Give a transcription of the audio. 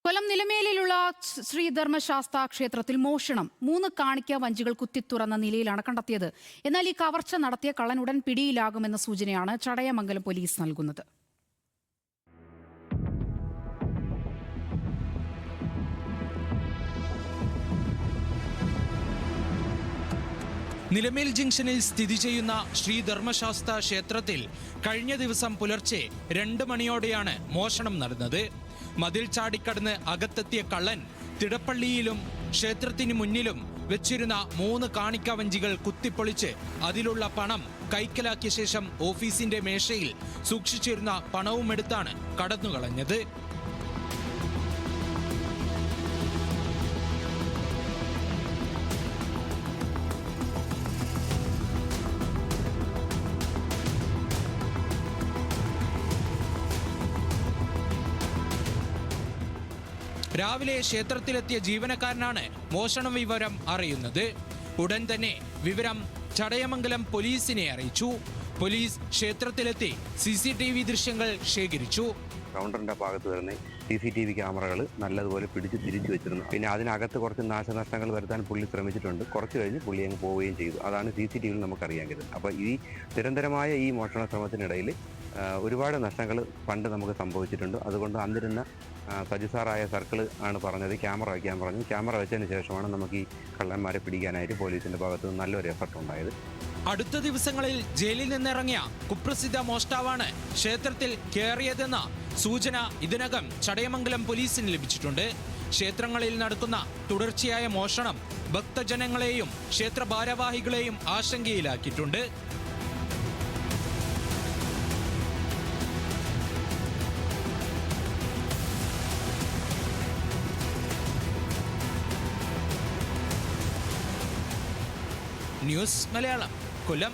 കൊല്ലം നിലമേലിലുള്ള ശ്രീ ധർമ്മശാസ്ത്ര ക്ഷേത്രത്തിൽ മോഷണം 3 കാണിക്ക വഞ്ചികൾ കുത്തിത്തുറന്ന നിലയിലാണ് കണ്ടെത്തിയത്. എന്നാൽ ഈ കവർച്ച നടത്തിയ കള്ളൻ ഉടൻ പിടിയിലാകുമെന്ന സൂചനയാണ് ചടയമംഗലം പോലീസ് നൽകുന്നത്. നിലമേൽ ജംഗ്ഷനിൽ സ്ഥിതി ചെയ്യുന്ന ശ്രീ ധർമ്മശാസ്ത്ര ക്ഷേത്രത്തിൽ കഴിഞ്ഞ ദിവസം പുലർച്ചെ 2 മണിയോടെയാണ് മോഷണം നടന്നത്. മതിൽ ചാടിക്കടന്ന് അകത്തെത്തിയ കള്ളൻ തിടപ്പള്ളിയിലും ക്ഷേത്രത്തിന് മുന്നിലും വെച്ചിരുന്ന 3 കാണിക്ക വഞ്ചികൾ കുത്തിപ്പൊളിച്ച് അതിലുള്ള പണം കൈക്കലാക്കിയ ശേഷം ഓഫീസിന്റെ മേശയിൽ സൂക്ഷിച്ചിരുന്ന പണവുമെടുത്താണ് കടന്നുകളഞ്ഞത്. രാവിലെ ക്ഷേത്രത്തിലെത്തിയ ജീവനക്കാരനാണ് മോഷണ വിവരം അറിയുന്നത്. ഉടൻ തന്നെ വിവരം ചടയമംഗലം പോലീസിനെ അറിയിച്ചു. പോലീസ് ക്ഷേത്രത്തിലെത്തി CCTV ദൃശ്യങ്ങൾ ശേഖരിച്ചു. കൗണ്ടറിന്റെ ഭാഗത്ത് വരുന്ന CCTV ക്യാമറകൾ നല്ലതുപോലെ പിടിച്ച് തിരിച്ചു വെച്ചിരുന്നു. പിന്നെ അതിനകത്ത് കുറച്ച് നാശനഷ്ടങ്ങൾ വരുത്താൻ പുള്ളി ശ്രമിച്ചിട്ടുണ്ട്. കുറച്ച് കഴിഞ്ഞ് പുള്ളി അങ്ങ് പോവുകയും ചെയ്തു. അതാണ് CCTVയിൽ നമുക്കറിയാൻ കഴിയുന്നത്. അപ്പോൾ ഈ നിരന്തരമായ ഈ മോഷണ ശ്രമത്തിനിടയിൽ ഒരുപാട് നഷ്ടങ്ങൾ പണ്ട് നമുക്ക് സംഭവിച്ചിട്ടുണ്ട്. അതുകൊണ്ട് അന്നിരുന്ന സജിസാറായ സർക്കിൾ ആണ് പറഞ്ഞത് ക്യാമറ വയ്ക്കാൻ പറഞ്ഞു. ക്യാമറ വെച്ചതിന് ശേഷമാണ് നമുക്ക് ഈ കള്ളന്മാരെ പിടിക്കാനായിട്ട് പോലീസിന്റെ ഭാഗത്ത് നിന്ന് നല്ലൊരു എഫർട്ട് ഉണ്ടായത്. അടുത്ത ദിവസങ്ങളിൽ ജയിലിൽ നിന്നിറങ്ങിയ കുപ്രസിദ്ധ മോഷ്ടാവാണ് ക്ഷേത്രത്തിൽ കയറിയതെന്ന സൂചന ഇതിനകം ചടയമംഗലം പോലീസിന് ലഭിച്ചിട്ടുണ്ട്. ക്ഷേത്രങ്ങളിൽ നടക്കുന്ന തുടർച്ചയായ മോഷണം ഭക്തജനങ്ങളെയും ക്ഷേത്ര ഭാരവാഹികളെയും ആശങ്കയിലാക്കിയിട്ടുണ്ട്. ന്യൂസ് മലയാളം, കൊല്ലം.